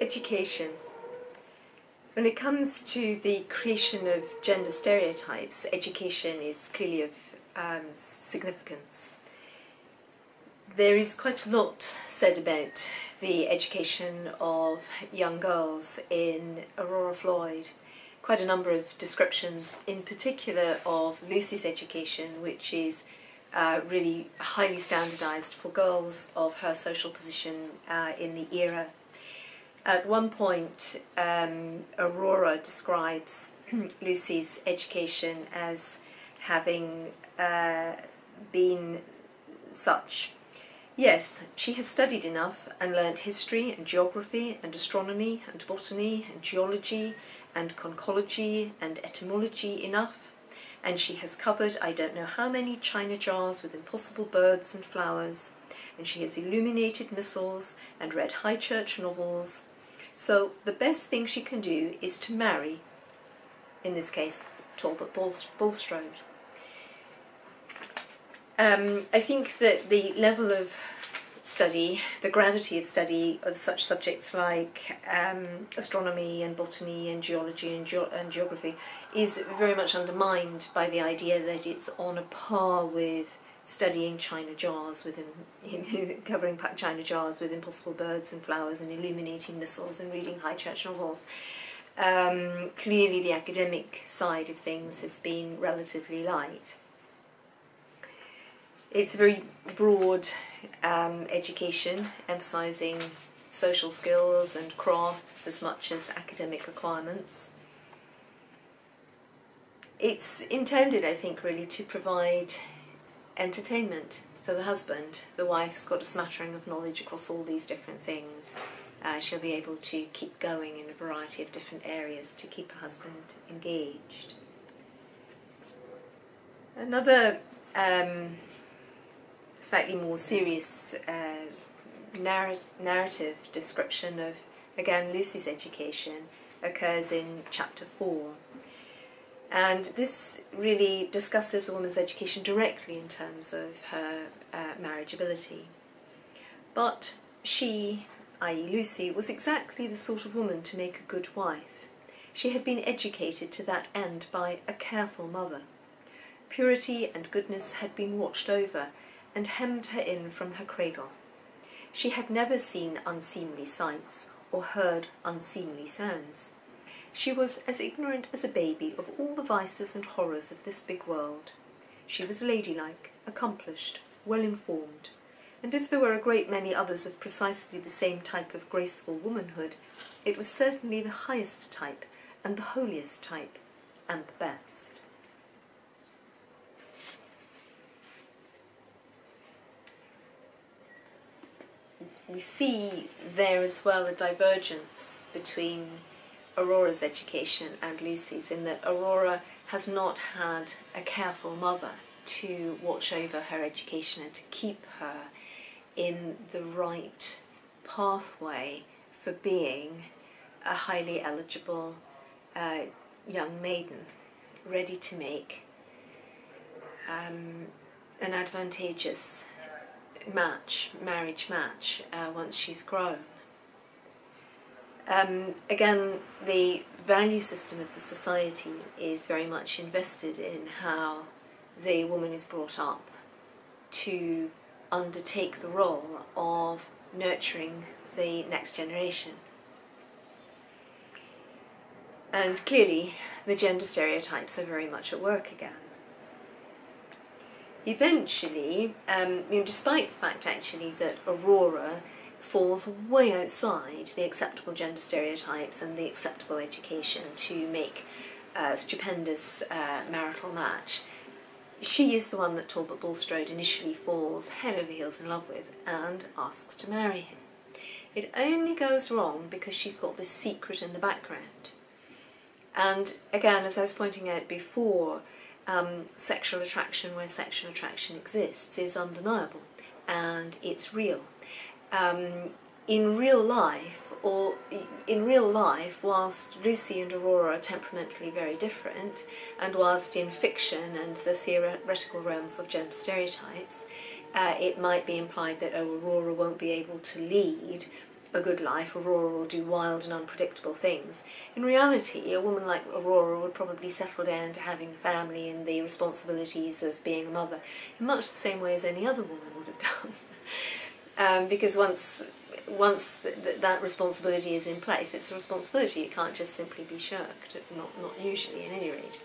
Education. When it comes to the creation of gender stereotypes, education is clearly of significance. There is quite a lot said about the education of young girls in Aurora Floyd. Quite a number of descriptions, in particular of Lucy's education, which is really highly standardised for girls of her social position in the era. At one point, Aurora describes Lucy's education as having been such. Yes, she has studied enough and learnt history and geography and astronomy and botany and geology and conchology and etymology enough, and she has covered I don't know how many china jars with impossible birds and flowers, and she has illuminated missals and read high church novels. So the best thing she can do is to marry, in this case, Talbot Bulstrode. I think that the level of study, the gravity of study of such subjects like astronomy and botany and geology and geography is very much undermined by the idea that it's on a par with studying china jars covering china jars with impossible birds and flowers and illuminating missals and reading high church novels. Clearly the academic side of things has been relatively light. It's a very broad education, emphasising social skills and crafts as much as academic requirements. It's intended, I think, really to provide entertainment for the husband. The wife has got a smattering of knowledge across all these different things. She'll be able to keep going in a variety of different areas to keep her husband engaged. Another slightly more serious narrative description of, again, Lucy's education occurs in chapter 4. And this really discusses a woman's education directly in terms of her marriageability. But she, i.e. Lucy, was exactly the sort of woman to make a good wife. She had been educated to that end by a careful mother. Purity and goodness had been watched over and hemmed her in from her cradle. She had never seen unseemly sights or heard unseemly sounds. She was as ignorant as a baby of all the vices and horrors of this big world. She was ladylike, accomplished, well-informed, and if there were a great many others of precisely the same type of graceful womanhood, it was certainly the highest type, and the holiest type, and the best. We see there as well a divergence between Aurora's education and Lucy's, in that Aurora has not had a careful mother to watch over her education and to keep her in the right pathway for being a highly eligible young maiden, ready to make an advantageous marriage match once she's grown. Again, the value system of the society is very much invested in how the woman is brought up to undertake the role of nurturing the next generation. And clearly, the gender stereotypes are very much at work again. Eventually, despite the fact actually that Aurora falls way outside the acceptable gender stereotypes and the acceptable education to make a stupendous marital match, she is the one that Talbot Bulstrode initially falls head over heels in love with and asks to marry him. It only goes wrong because she's got this secret in the background. And again, as I was pointing out before, sexual attraction where sexual attraction exists is undeniable and it's real. In real life, whilst Lucy and Aurora are temperamentally very different, and whilst in fiction and the theoretical realms of gender stereotypes, it might be implied that Aurora won't be able to lead a good life. Aurora will do wild and unpredictable things. In reality, a woman like Aurora would probably settle down to having a family and the responsibilities of being a mother in much the same way as any other woman would have done. Because once that responsibility is in place, it's a responsibility. It can't just simply be shirked, not usually, at any rate.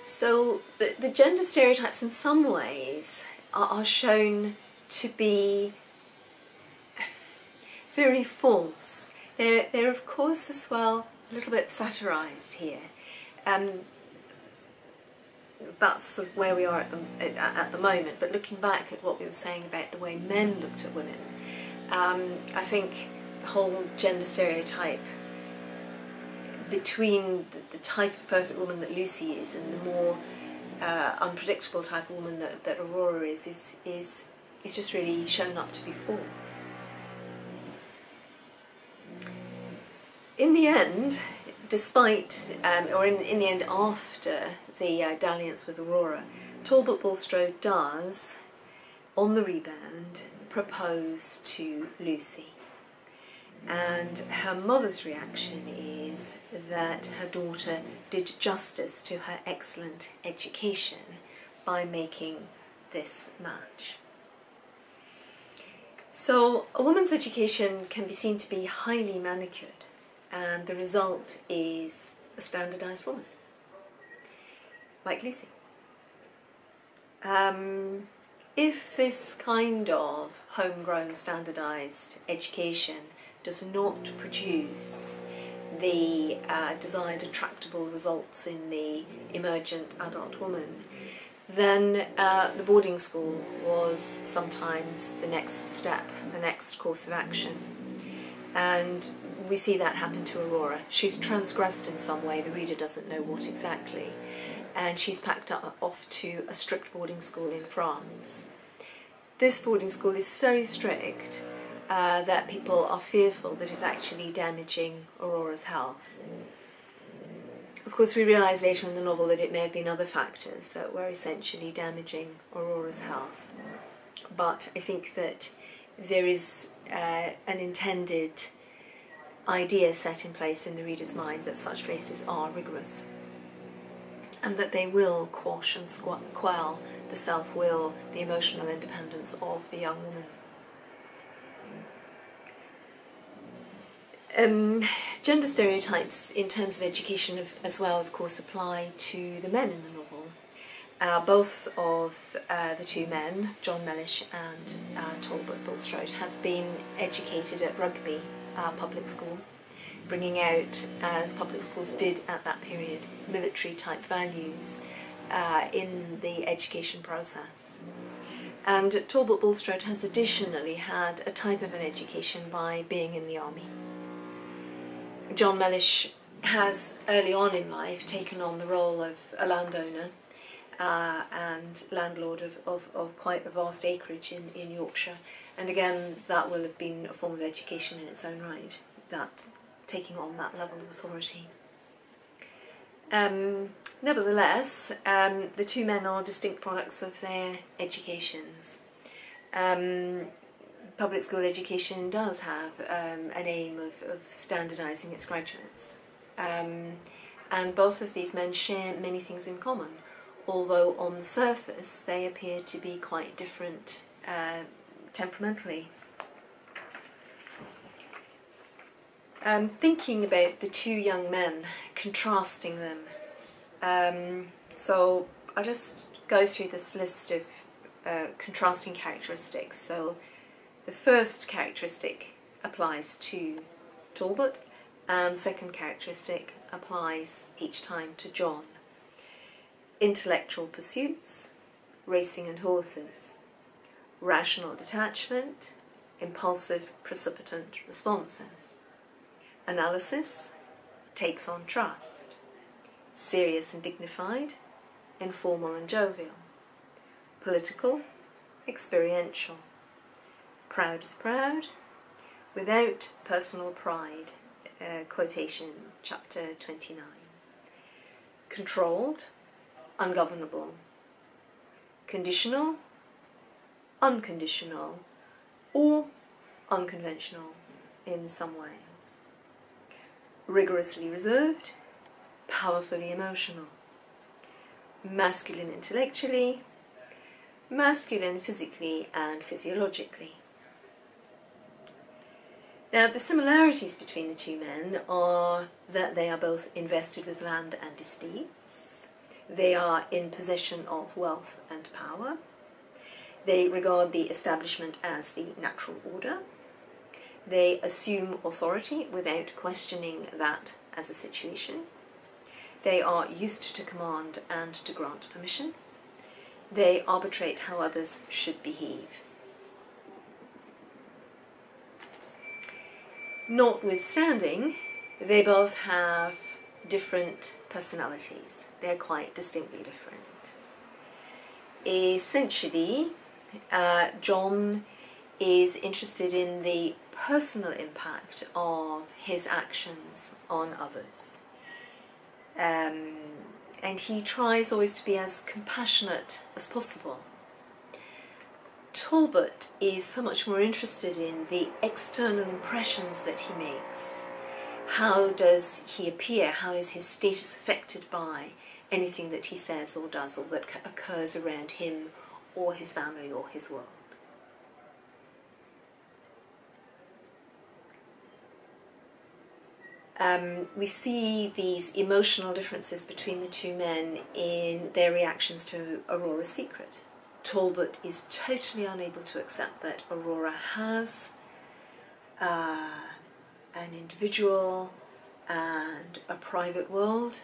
So the gender stereotypes in some ways are shown to be very false. They're of course as well a little bit satirised here. That's sort of where we are at the moment, but looking back at what we were saying about the way men looked at women, I think the whole gender stereotype between the type of perfect woman that Lucy is and the more unpredictable type of woman that Aurora is just really shown up to be false. In the end, despite, or in the end after the dalliance with Aurora, Talbot Bulstrode does, on the rebound, propose to Lucy. And her mother's reaction is that her daughter did justice to her excellent education by making this match. So a woman's education can be seen to be highly manicured, and the result is a standardised woman, like Lucy. If this kind of homegrown standardised education does not produce the desired attractable results in the emergent adult woman, then the boarding school was sometimes the next step, the next course of action. And we see that happen to Aurora. She's transgressed in some way, the reader doesn't know what exactly, and she's packed off to a strict boarding school in France. This boarding school is so strict that people are fearful that it's actually damaging Aurora's health. Of course, we realise later in the novel that it may have been other factors that were essentially damaging Aurora's health. But I think that there is an intended idea set in place in the reader's mind that such places are rigorous, and that they will quash and quell the self-will, the emotional independence of the young woman. Gender stereotypes in terms of education as well, of course, apply to the men in the novel. Both of the two men, John Mellish and Talbot Bulstrode, have been educated at Rugby public school, bringing out, as public schools did at that period, military-type values in the education process. And Talbot Bulstrode has additionally had a type of an education by being in the army. John Mellish has, early on in life, taken on the role of a landowner and landlord of quite a vast acreage in Yorkshire. And again, that will have been a form of education in its own right, that taking on that level of authority. Nevertheless, the two men are distinct products of their educations. Public school education does have an aim of standardising its graduates. And both of these men share many things in common, although on the surface they appear to be quite different temperamentally. Thinking about the two young men, contrasting them, so I'll just go through this list of contrasting characteristics. So the first characteristic applies to Talbot, and the second characteristic applies each time to John. Intellectual pursuits, racing and horses, rational detachment, impulsive precipitant responses, analysis, takes on trust, serious and dignified, informal and jovial, political, experiential, proud as proud, without personal pride, quotation, chapter 29, controlled, ungovernable, conditional, unconditional, or unconventional in some ways. Rigorously reserved, powerfully emotional. Masculine intellectually, masculine physically and physiologically. Now, the similarities between the two men are that they are both invested with land and estates. They are in possession of wealth and power. They regard the establishment as the natural order. They assume authority without questioning that as a situation. They are used to command and to grant permission. They arbitrate how others should behave. Notwithstanding, they both have different personalities. They're quite distinctly different. Essentially, John is interested in the personal impact of his actions on others. And he tries always to be as compassionate as possible. Talbot is so much more interested in the external impressions that he makes. How does he appear? How is his status affected by anything that he says or does or that occurs around him or his family or his world? We see these emotional differences between the two men in their reactions to Aurora's secret. Talbot is totally unable to accept that Aurora has an individual and a private world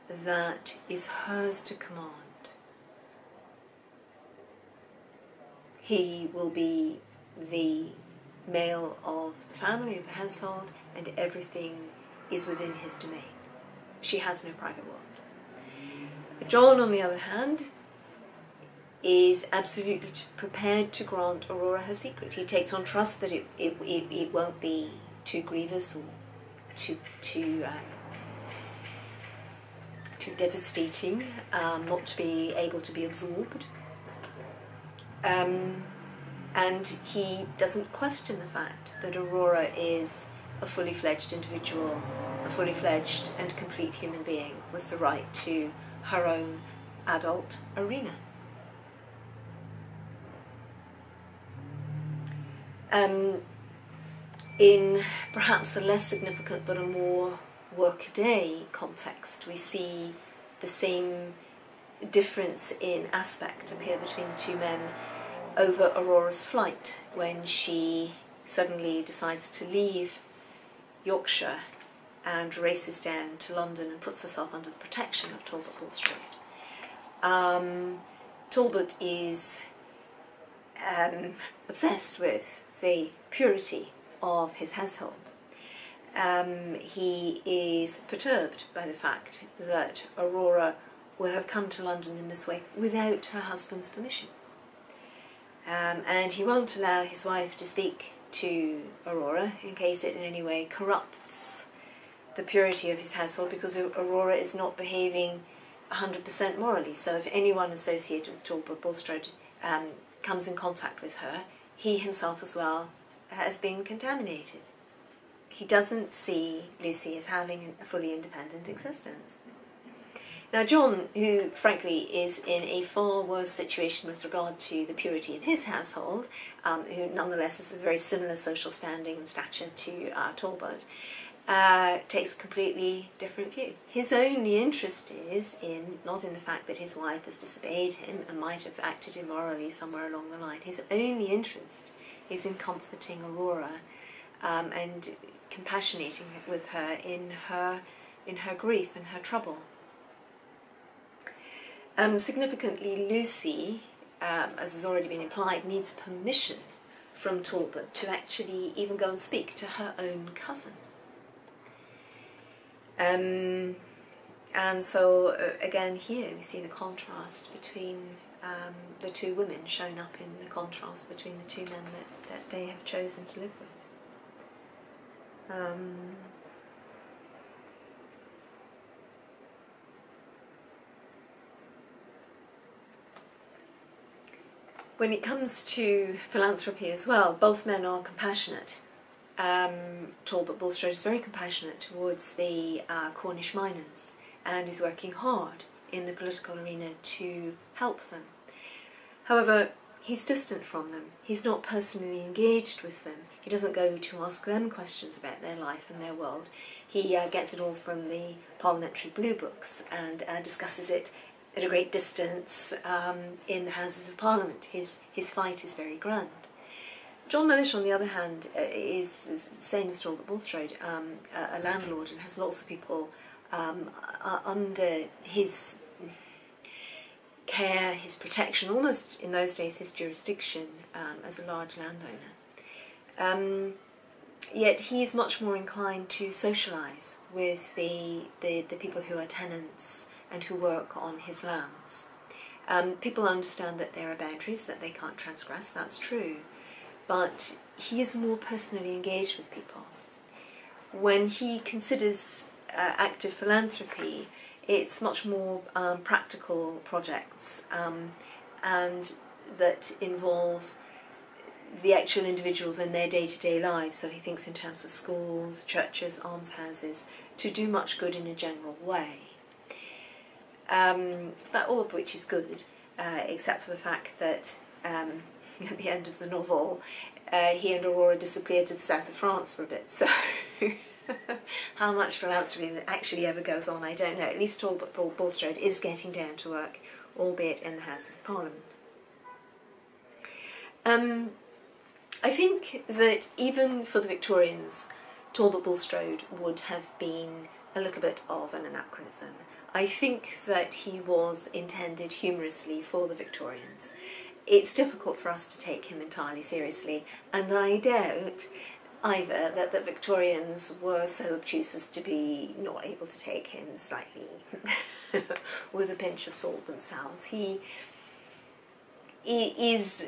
that is hers to command. He will be the male of the family, of the household, and everything is within his domain. She has no private world. John, on the other hand, is absolutely prepared to grant Aurora her secret. He takes on trust that it won't be too grievous or too devastating, not to be able to be absorbed. And he doesn't question the fact that Aurora is a fully fledged individual, a fully fledged and complete human being with the right to her own adult arena. In perhaps a less significant but a more workaday context, we see the same difference in aspect appear between the two men over Aurora's flight when she suddenly decides to leave Yorkshire and races down to London and puts herself under the protection of Talbot Bulstrode. Talbot is obsessed with the purity of his household. He is perturbed by the fact that Aurora will have come to London in this way without her husband's permission. And he won't allow his wife to speak to Aurora in case it in any way corrupts the purity of his household, because Aurora is not behaving 100% morally. So if anyone associated with Talbot Bulstrode comes in contact with her, he himself as well has been contaminated. He doesn't see Lucy as having a fully independent existence. Now John, who frankly is in a far worse situation with regard to the purity of his household, who nonetheless has a very similar social standing and stature to Talbot, takes a completely different view. His only interest is not in the fact that his wife has disobeyed him and might have acted immorally somewhere along the line. His only interest is in comforting Aurora and compassionating with her in her grief and her trouble. Significantly, Lucy, as has already been implied, needs permission from Talbot to actually even go and speak to her own cousin. And so, again, here we see the contrast between the two women shown up in the contrast between the two men that they have chosen to live with. When it comes to philanthropy as well, both men are compassionate. Talbot Bulstrode is very compassionate towards the Cornish miners and is working hard in the political arena to help them. However, he's distant from them. He's not personally engaged with them. He doesn't go to ask them questions about their life and their world. He gets it all from the parliamentary blue books and discusses it at a great distance in the Houses of Parliament. His fight is very grand. John Mellish, on the other hand, is the same as Talbot Bulstrode, a landlord, and has lots of people under his care, his protection, almost in those days his jurisdiction as a large landowner. Yet he is much more inclined to socialise with the people who are tenants and who work on his lands. People understand that there are boundaries that they can't transgress, that's true, but he is more personally engaged with people. When he considers active philanthropy, it's much more practical projects and that involve the actual individuals in their day-to-day lives. So he thinks in terms of schools, churches, almshouses, to do much good in a general way. But all of which is good, except for the fact that at the end of the novel, he and Aurora disappear to the south of France for a bit. So how much philanthropy that actually ever goes on, I don't know. At least Talbot Bulstrode is getting down to work, albeit in the Houses of Parliament. I think that even for the Victorians, Talbot Bulstrode would have been a little bit of an anachronism. I think that he was intended humorously for the Victorians. It's difficult for us to take him entirely seriously, and I doubt either that the Victorians were so obtuse as to be not able to take him slightly with a pinch of salt themselves. He is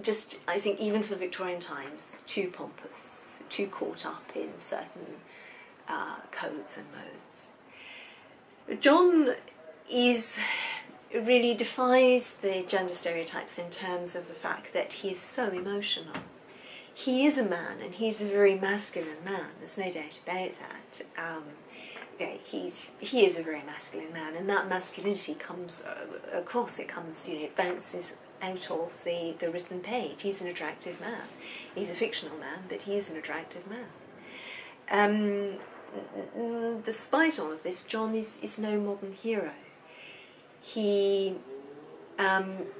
just, I think, even for Victorian times, too pompous, too caught up in certain codes and modes. John really defies the gender stereotypes in terms of the fact that he is so emotional. He is a man, and he's a very masculine man, there's no doubt about that. He is a very masculine man, and that masculinity comes across, it comes, it bounces out of the written page. He's an attractive man. He's a fictional man, but he is an attractive man. Despite all of this, John is no modern hero. He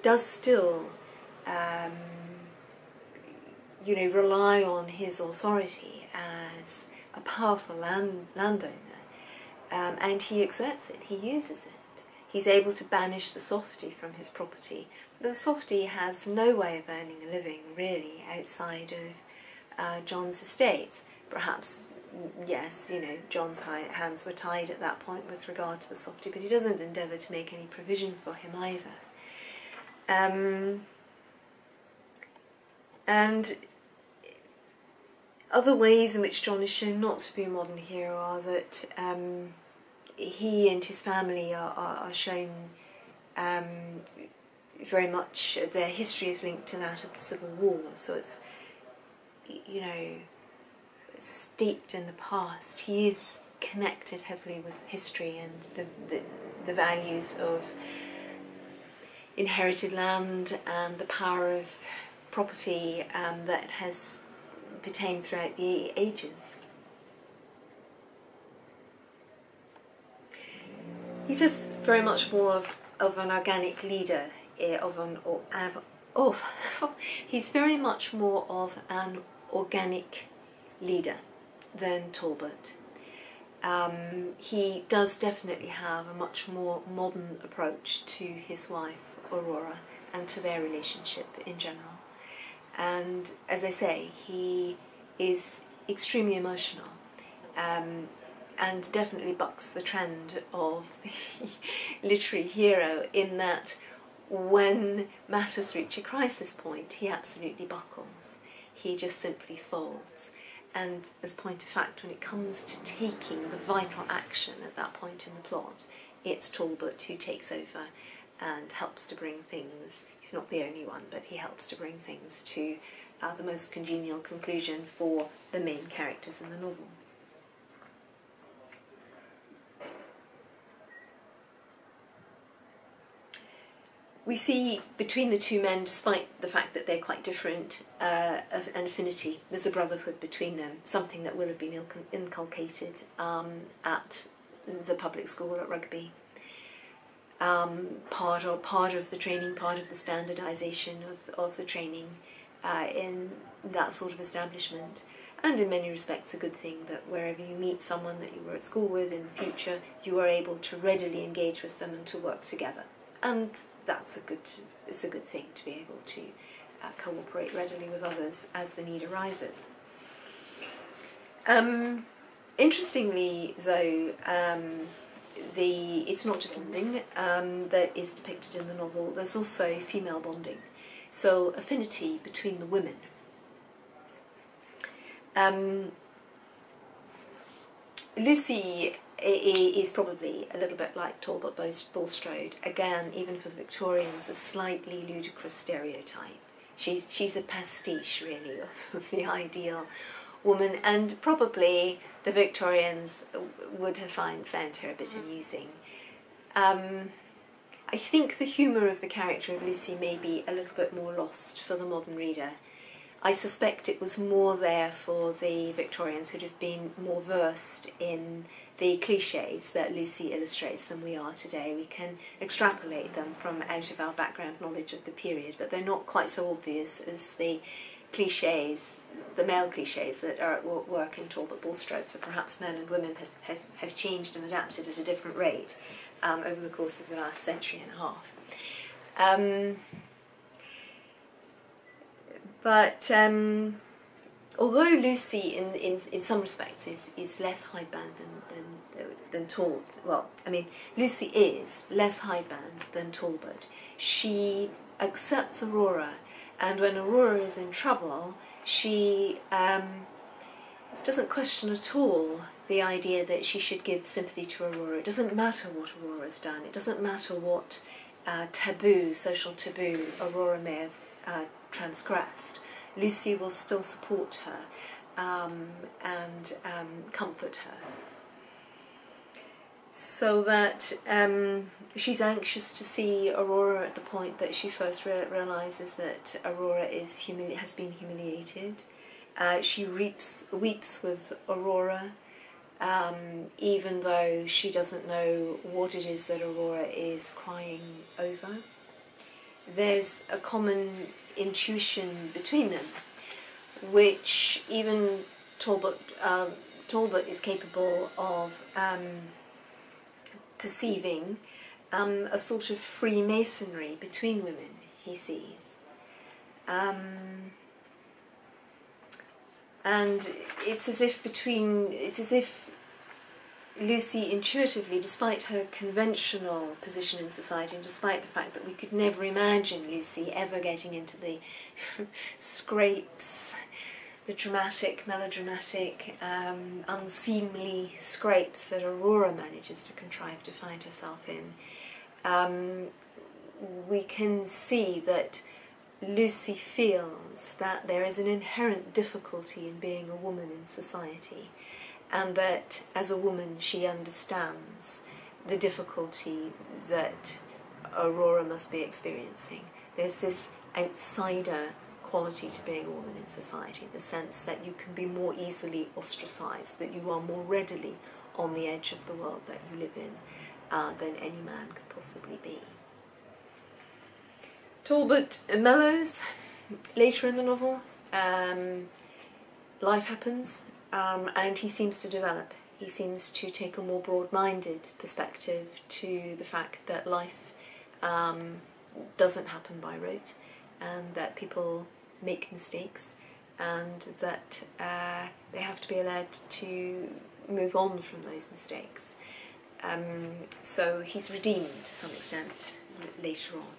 does still rely on his authority as a powerful landowner, and he exerts it, he uses it. He's able to banish the softy from his property. The softy has no way of earning a living, really, outside of John's estates. Perhaps, yes, John's hands were tied at that point with regard to the softy, but he doesn't endeavour to make any provision for him either. And other ways in which John is shown not to be a modern hero are that he and his family are shown very much, their history is linked to that of the Civil War, so it's, steeped in the past. He is connected heavily with history and the values of inherited land and the power of property that has pertained throughout the ages. He's just very much more of an organic leader, he's very much more of an organic leader than Talbot. He does definitely have a much more modern approach to his wife, Aurora, and to their relationship in general. And as I say, he is extremely emotional and definitely bucks the trend of the literary hero in that when matters reach a crisis point, he absolutely buckles. He just simply folds. And as a point of fact, when it comes to taking the vital action at that point in the plot, it's Talbot who takes over and helps to bring things, he's not the only one, but he helps to bring things to the most congenial conclusion for the main characters in the novel. We see between the two men, despite the fact that they're quite different, an affinity. There's a brotherhood between them, something that will have been inculcated at the public school at Rugby. Part of the training, part of the standardisation of the training in that sort of establishment. And in many respects a good thing that wherever you meet someone that you were at school with in the future, you are able to readily engage with them and to work together. And it's a good thing to be able to cooperate readily with others as the need arises. Interestingly, though, it's not just bonding that is depicted in the novel. There's also female bonding, so affinity between the women. Lucy is probably a little bit like Talbot Bulstrode. Again, even for the Victorians, a slightly ludicrous stereotype. She's a pastiche, really, of the ideal woman, and probably the Victorians would have found her a bit amusing. I think the humour of the character of Lucy may be a little bit more lost for the modern reader. I suspect it was more there for the Victorians who'd have been more versed in the cliches that Lucy illustrates than we are today. We can extrapolate them from out of our background knowledge of the period, but they're not quite so obvious as the cliches, the male cliches that are at work in Talbot Bulstrode. So perhaps men and women have changed and adapted at a different rate over the course of the last century and a half. But although Lucy, in some respects, is less hidebound than Talbot, well, I mean, Lucy is less hidebound than Talbot. She accepts Aurora, and when Aurora is in trouble, she doesn't question at all the idea that she should give sympathy to Aurora. It doesn't matter what Aurora's done. It doesn't matter what social taboo Aurora may have transgressed. Lucy will still support her and comfort her. So that she's anxious to see Aurora at the point that she first realises that Aurora has been humiliated. She weeps with Aurora, even though she doesn't know what it is that Aurora is crying over. There's a common intuition between them, which even Talbot is capable of perceiving, a sort of Freemasonry between women, he sees. And it's as if Lucy intuitively, despite her conventional position in society, and despite the fact that we could never imagine Lucy ever getting into the scrapes, the dramatic, melodramatic, unseemly scrapes that Aurora manages to contrive to find herself in, we can see that Lucy feels that there is an inherent difficulty in being a woman in society, and that as a woman she understands the difficulty that Aurora must be experiencing. There's this outsider quality to being a woman in society, the sense that you can be more easily ostracised, that you are more readily on the edge of the world that you live in than any man could possibly be. Talbot mellows later in the novel. Life happens, and he seems to develop. He seems to take a more broad-minded perspective to the fact that life doesn't happen by rote, and that people make mistakes, and that they have to be allowed to move on from those mistakes. So he's redeemed to some extent later on.